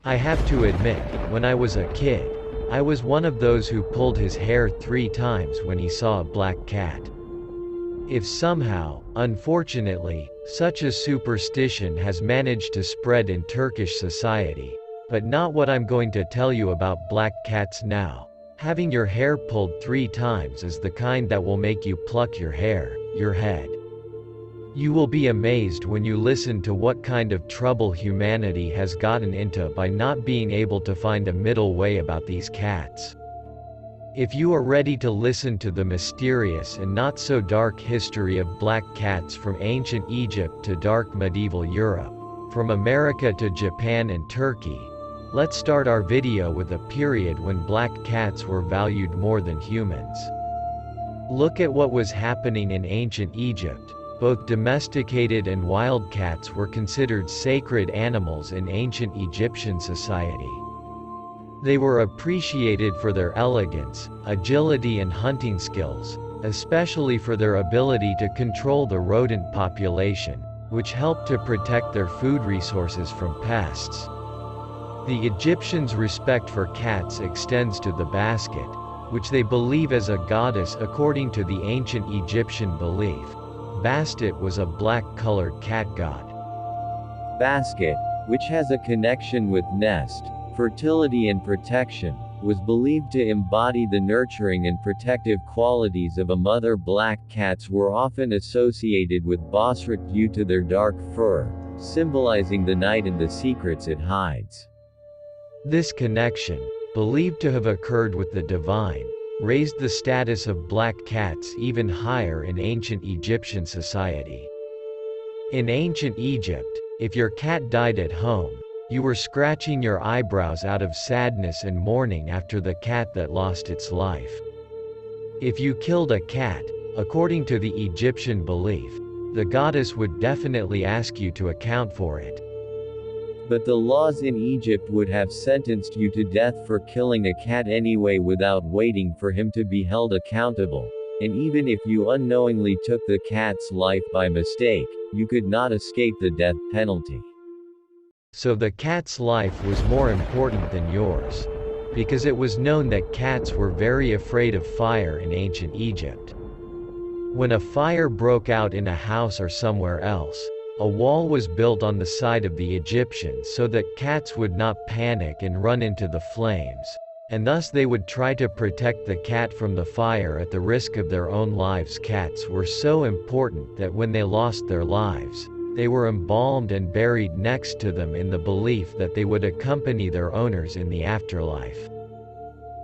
I have to admit, when I was a kid, I was one of those who pulled his hair 3 times when he saw a black cat. If somehow, unfortunately, such a superstition has managed to spread in Turkish society, but not what I'm going to tell you about black cats now. Having your hair pulled 3 times is the kind that will make you pluck your hair, your head. You will be amazed when you listen to what kind of trouble humanity has gotten into by not being able to find a middle way about these cats. If you are ready to listen to the mysterious and not so dark history of black cats from ancient Egypt to dark medieval Europe, from America to Japan and Turkey, let's start our video with a period when black cats were valued more than humans. Look at what was happening in ancient Egypt. Both domesticated and wild cats were considered sacred animals in ancient Egyptian society. They were appreciated for their elegance, agility and hunting skills, especially for their ability to control the rodent population, which helped to protect their food resources from pests. The Egyptians' respect for cats extends to the basket, which they believe as a goddess according to the ancient Egyptian belief. Bastet was a black-colored cat god. Basket, which has a connection with nest, fertility and protection, was believed to embody the nurturing and protective qualities of a mother. Black cats were often associated with Basret due to their dark fur, symbolizing the night and the secrets it hides. This connection, believed to have occurred with the divine, raised the status of black cats even higher in ancient Egyptian society. In ancient Egypt, if your cat died at home, you were scratching your eyebrows out of sadness and mourning after the cat that lost its life. If you killed a cat, according to the Egyptian belief, the goddess would definitely ask you to account for it. But the laws in Egypt would have sentenced you to death for killing a cat anyway without waiting for him to be held accountable, and even if you unknowingly took the cat's life by mistake, you could not escape the death penalty. So the cat's life was more important than yours, because it was known that cats were very afraid of fire in ancient Egypt. When a fire broke out in a house or somewhere else, a wall was built on the side of the Egyptians so that cats would not panic and run into the flames, and thus they would try to protect the cat from the fire at the risk of their own lives. Cats were so important that when they lost their lives, they were embalmed and buried next to them in the belief that they would accompany their owners in the afterlife.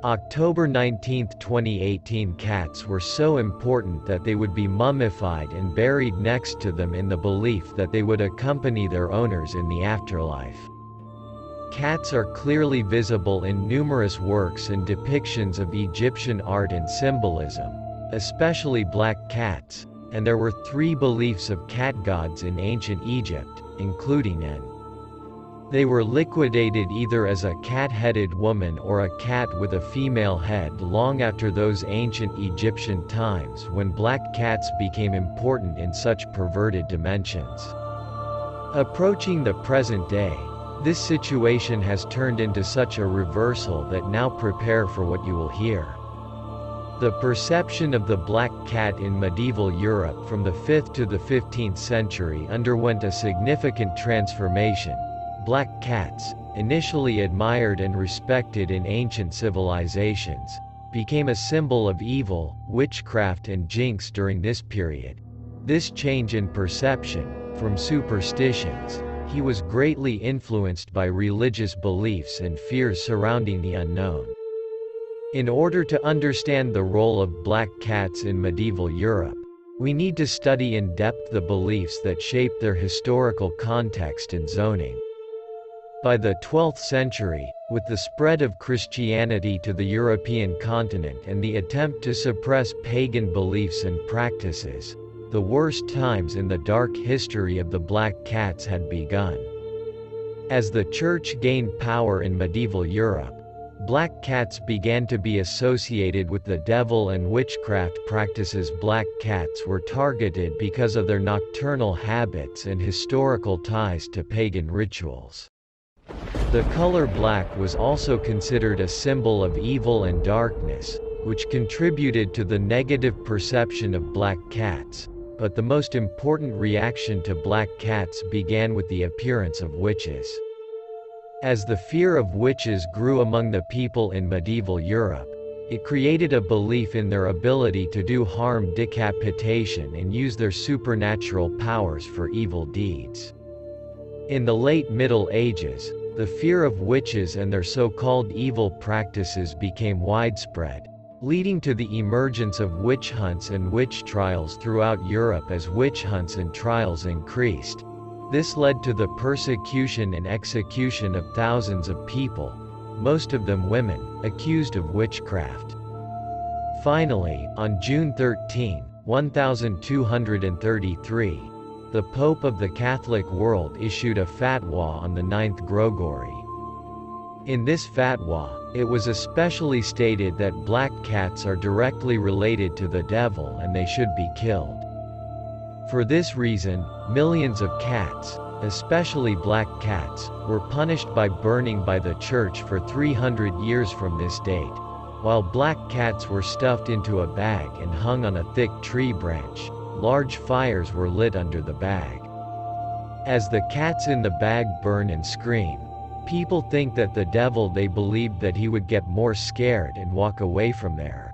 October 19, 2018. Cats were so important that they would be mummified and buried next to them in the belief that they would accompany their owners in the afterlife. Cats are clearly visible in numerous works and depictions of Egyptian art and symbolism, especially black cats, and there were 3 beliefs of cat gods in ancient Egypt, including an They were liquidated either as a cat-headed woman or a cat with a female head long after those ancient Egyptian times when black cats became important in such perverted dimensions. Approaching the present day, this situation has turned into such a reversal that now prepare for what you will hear. The perception of the black cat in medieval Europe from the 5th to the 15th century underwent a significant transformation. Black cats, initially admired and respected in ancient civilizations, became a symbol of evil, witchcraft and jinx during this period. This change in perception, from superstitions, he was greatly influenced by religious beliefs and fears surrounding the unknown. In order to understand the role of black cats in medieval Europe, we need to study in depth the beliefs that shaped their historical context and zoning. By the 12th century, with the spread of Christianity to the European continent and the attempt to suppress pagan beliefs and practices, the worst times in the dark history of the black cats had begun. As the Church gained power in medieval Europe, black cats began to be associated with the devil and witchcraft practices. Black cats were targeted because of their nocturnal habits and historical ties to pagan rituals. The color black was also considered a symbol of evil and darkness, which contributed to the negative perception of black cats. But the most important reaction to black cats began with the appearance of witches. As the fear of witches grew among the people in medieval Europe, it created a belief in their ability to do harm, decapitation, and use their supernatural powers for evil deeds. In the late Middle Ages, the fear of witches and their so-called evil practices became widespread, leading to the emergence of witch hunts and witch trials throughout Europe. As witch hunts and trials increased, this led to the persecution and execution of thousands of people, most of them women, accused of witchcraft. Finally, on June 13, 1233, the Pope of the Catholic world issued a fatwa on the 9th Grigori. In this fatwa, it was especially stated that black cats are directly related to the devil and they should be killed. For this reason, millions of cats, especially black cats, were punished by burning by the church for 300 years from this date, while black cats were stuffed into a bag and hung on a thick tree branch. Large fires were lit under the bag. As the cats in the bag burn and scream, people think that the devil, they believed that he would get more scared and walk away from there.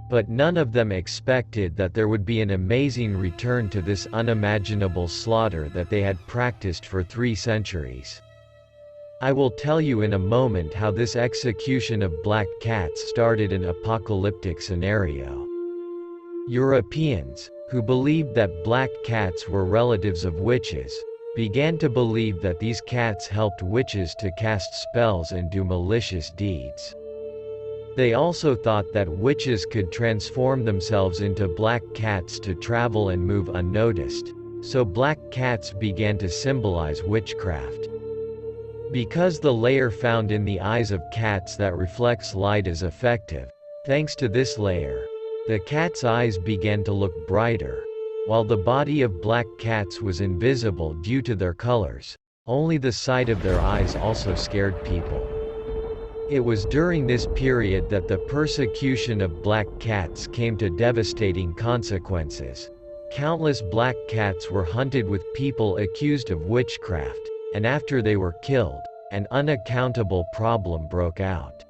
But none of them expected that there would be an amazing return to this unimaginable slaughter that they had practiced for 3 centuries. I will tell you in a moment how this execution of black cats started an apocalyptic scenario. Europeans, who believed that black cats were relatives of witches, began to believe that these cats helped witches to cast spells and do malicious deeds. They also thought that witches could transform themselves into black cats to travel and move unnoticed, so black cats began to symbolize witchcraft. Because the layer found in the eyes of cats that reflects light is effective, thanks to this layer, the cat's eyes began to look brighter. While the body of black cats was invisible due to their colors, only the sight of their eyes also scared people. It was during this period that the persecution of black cats came to devastating consequences. Countless black cats were hunted with people accused of witchcraft, and after they were killed, an unaccountable problem broke out.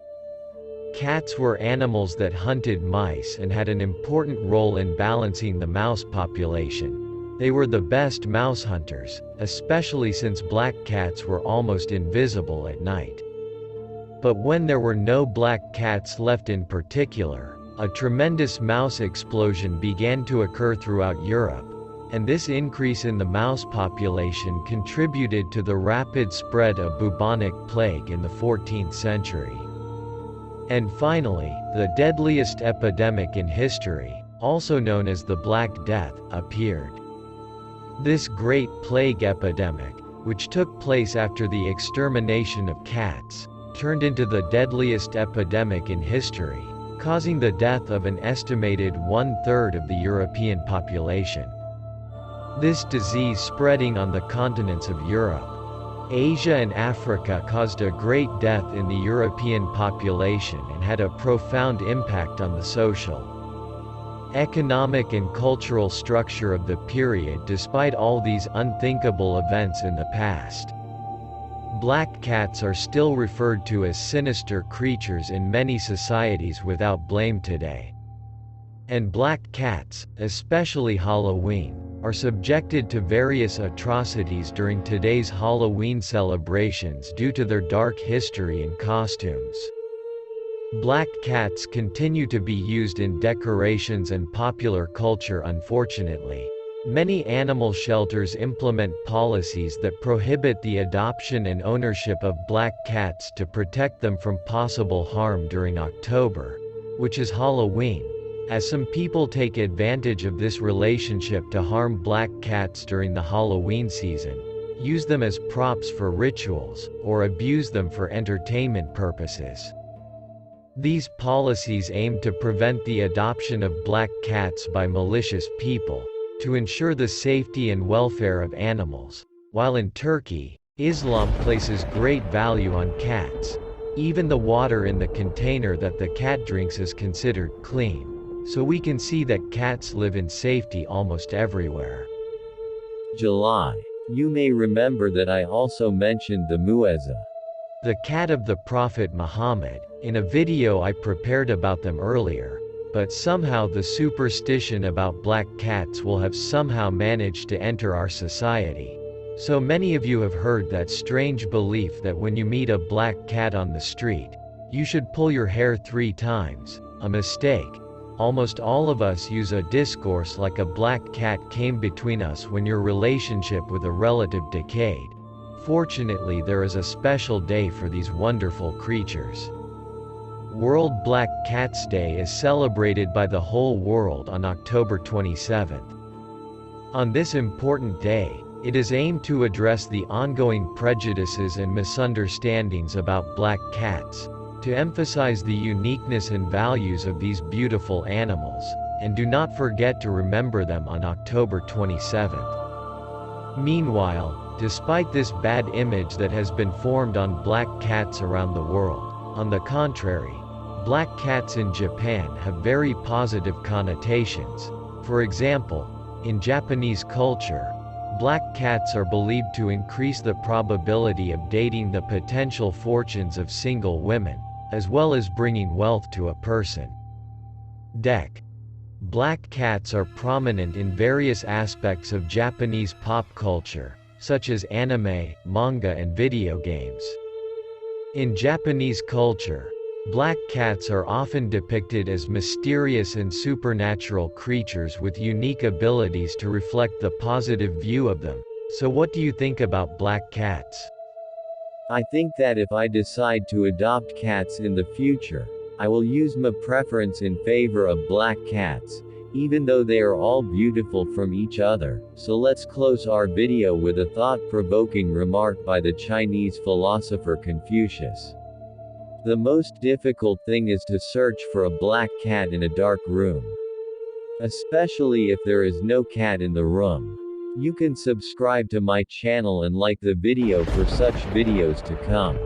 Cats were animals that hunted mice and had an important role in balancing the mouse population. They were the best mouse hunters, especially since black cats were almost invisible at night. But when there were no black cats left in particular, a tremendous mouse explosion began to occur throughout Europe, and this increase in the mouse population contributed to the rapid spread of bubonic plague in the 14th century. And finally, the deadliest epidemic in history, also known as the Black Death, appeared. This Great Plague epidemic, which took place after the extermination of cats, turned into the deadliest epidemic in history, causing the death of an estimated 1/3 of the European population. This disease spreading on the continents of Europe, Asia and Africa caused a great death in the European population and had a profound impact on the social, economic and cultural structure of the period despite all these unthinkable events in the past. Black cats are still referred to as sinister creatures in many societies without blame today. And black cats, especially Halloween, are subjected to various atrocities during today's Halloween celebrations due to their dark history and costumes. Black cats continue to be used in decorations and popular culture. Unfortunately, many animal shelters implement policies that prohibit the adoption and ownership of black cats to protect them from possible harm during October, which is Halloween, as some people take advantage of this relationship to harm black cats during the Halloween season, use them as props for rituals, or abuse them for entertainment purposes. These policies aim to prevent the adoption of black cats by malicious people, to ensure the safety and welfare of animals, while in Turkey, Islam places great value on cats. Even the water in the container that the cat drinks is considered clean. So we can see that cats live in safety almost everywhere. July. You may remember that I also mentioned the Muezza, the cat of the Prophet Muhammad, in a video I prepared about them earlier, but somehow the superstition about black cats will have somehow managed to enter our society. So many of you have heard that strange belief that when you meet a black cat on the street, you should pull your hair 3 times, a mistake. Almost all of us use a discourse like a black cat came between us when your relationship with a relative decayed. Fortunately, there is a special day for these wonderful creatures. World Black Cats Day is celebrated by the whole world on October 27th. On this important day, it is aimed to address the ongoing prejudices and misunderstandings about black cats, to emphasize the uniqueness and values of these beautiful animals, and do not forget to remember them on October 27th. Meanwhile, despite this bad image that has been formed on black cats around the world, on the contrary, black cats in Japan have very positive connotations. For example, in Japanese culture, black cats are believed to increase the probability of dating the potential fortunes of single women, as well as bringing wealth to a person. Deck. Black cats are prominent in various aspects of Japanese pop culture, such as anime, manga and video games. In Japanese culture, black cats are often depicted as mysterious and supernatural creatures with unique abilities to reflect the positive view of them. So what do you think about black cats? I think that if I decide to adopt cats in the future, I will use my preference in favor of black cats, even though they are all beautiful from each other. So let's close our video with a thought-provoking remark by the Chinese philosopher Confucius. The most difficult thing is to search for a black cat in a dark room. Especially if there is no cat in the room. You can subscribe to my channel and like the video for such videos to come.